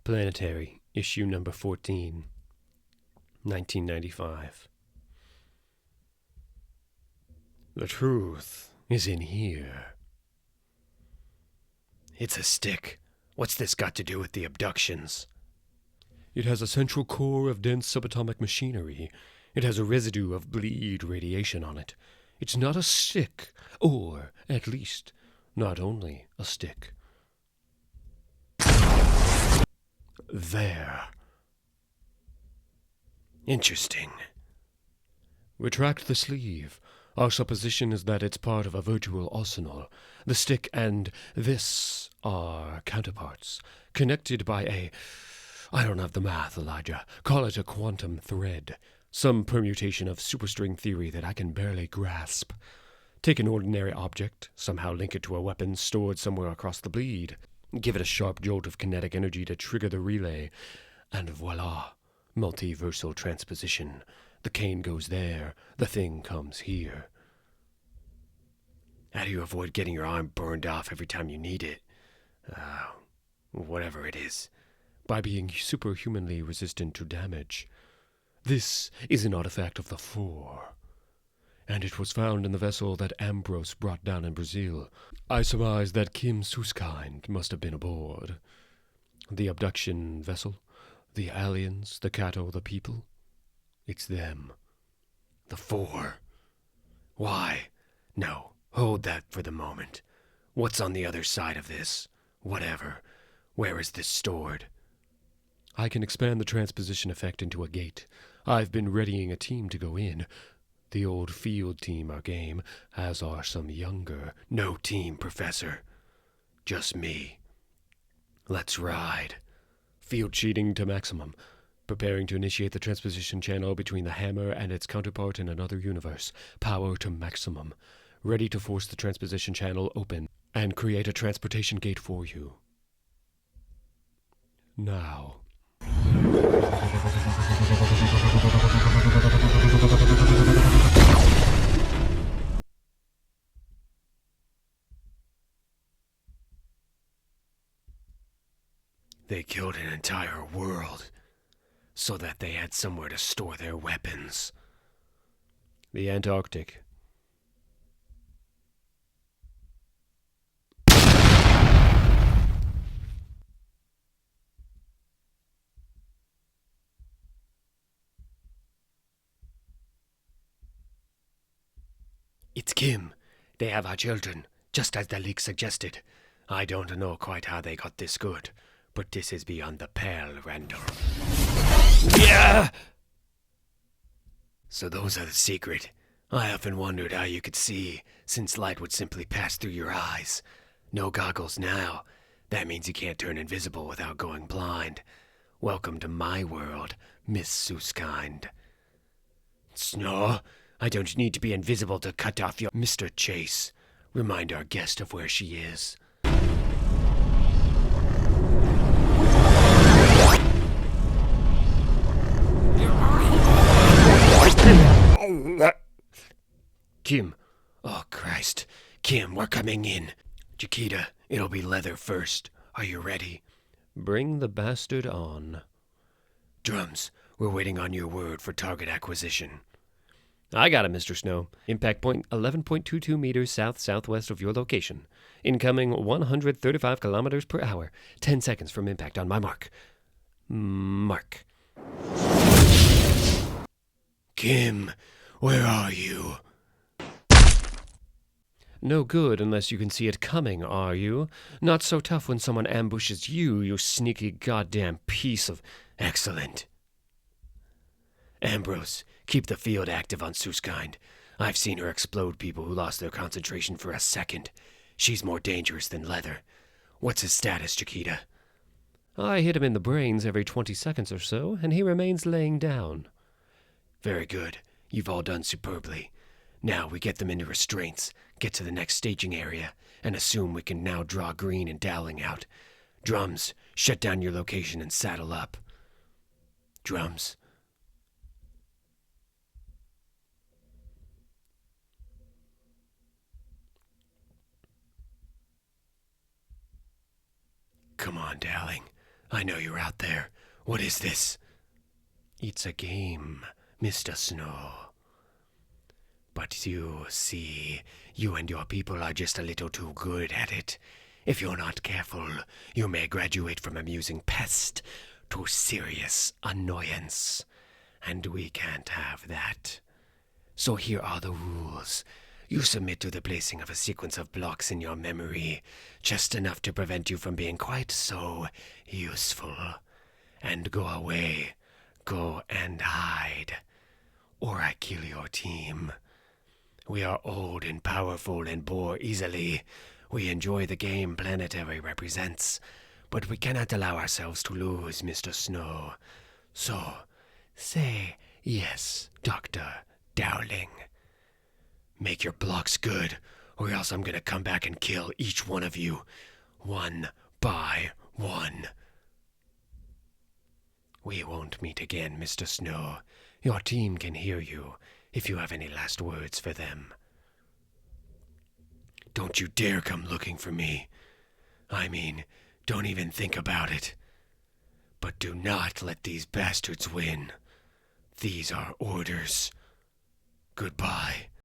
Planetary, issue number 14, 1995. The truth is in here. It's a stick. What's this got to do with the abductions? It has a central core of dense subatomic machinery. It has a residue of bleed radiation on it. It's not a stick, or, at least, not only a stick. There. Interesting. Retract the sleeve. Our supposition is that it's part of a virtual arsenal. The stick and this are counterparts, connected by I don't have the math, Elijah. Call it a quantum thread. Some permutation of superstring theory that I can barely grasp. Take an ordinary object, somehow link it to a weapon stored somewhere across the bleed. Give it a sharp jolt of kinetic energy to trigger the relay, and voila, multiversal transposition. The cane goes there, the thing comes here. How do you avoid getting your arm burned off every time you need it? Whatever it is. By being superhumanly resistant to damage. This is an artifact of the Four, and it was found in the vessel that Ambrose brought down in Brazil. I surmise that Kim Suskind must have been aboard. The abduction vessel, the aliens, the cattle, the people. It's them. The Four. Why? No, hold that for the moment. What's on the other side of this? Whatever. Where is this stored? I can expand the transposition effect into a gate. I've been readying a team to go in. The old field team are game, as are some younger. No team, Professor. Just me. Let's ride. Field cheating to maximum. Preparing to initiate the transposition channel between the hammer and its counterpart in another universe. Power to maximum. Ready to force the transposition channel open and create a transportation gate for you. Now. They killed an entire world so that they had somewhere to store their weapons. The Antarctic. It's Kim. They have our children, just as the leak suggested. I don't know quite how they got this good, but this is beyond the pale, Randall. Yeah! So those are the secret. I often wondered how you could see, since light would simply pass through your eyes. No goggles now. That means you can't turn invisible without going blind. Welcome to my world, Miss Suskind. Snow, I don't need to be invisible to cut off your Mr. Chase. Remind our guest of where she is. Kim. Oh, Christ. Kim, we're coming in. Chiquita, it'll be leather first. Are you ready? Bring the bastard on. Drums, we're waiting on your word for target acquisition. I got it, Mr. Snow. Impact point 11.22 meters south-southwest of your location. Incoming 135 kilometers per hour. 10 seconds from impact on my mark. Mark. Kim, where are you? No good unless you can see it coming, are you? Not so tough when someone ambushes you, you sneaky goddamn piece of... Excellent. Ambrose, keep the field active on Suskind. I've seen her explode people who lost their concentration for a second. She's more dangerous than leather. What's his status, Chiquita? I hit him in the brains every 20 seconds or so, and he remains laying down. Very good. You've all done superbly. Now we get them into restraints, get to the next staging area, and assume we can now draw Green and Dowling out. Drums, shut down your location and saddle up. Drums. Come on, Dowling. I know you're out there. What is this? It's a game, Mr. Snow. But you see, you and your people are just a little too good at it. If you're not careful, you may graduate from amusing pest to serious annoyance. And we can't have that. So here are the rules. You submit to the placing of a sequence of blocks in your memory, just enough to prevent you from being quite so useful. And go away. Go and hide. Or I kill your team. We are old and powerful and bore easily. We enjoy the game Planetary represents, but we cannot allow ourselves to lose, Mr. Snow. So, say yes, Dr. Dowling. Make your blocks good, or else I'm gonna come back and kill each one of you, one by one. We won't meet again, Mr. Snow. Your team can hear you if you have any last words for them. Don't you dare come looking for me. I mean, don't even think about it. But do not let these bastards win. These are orders. Goodbye.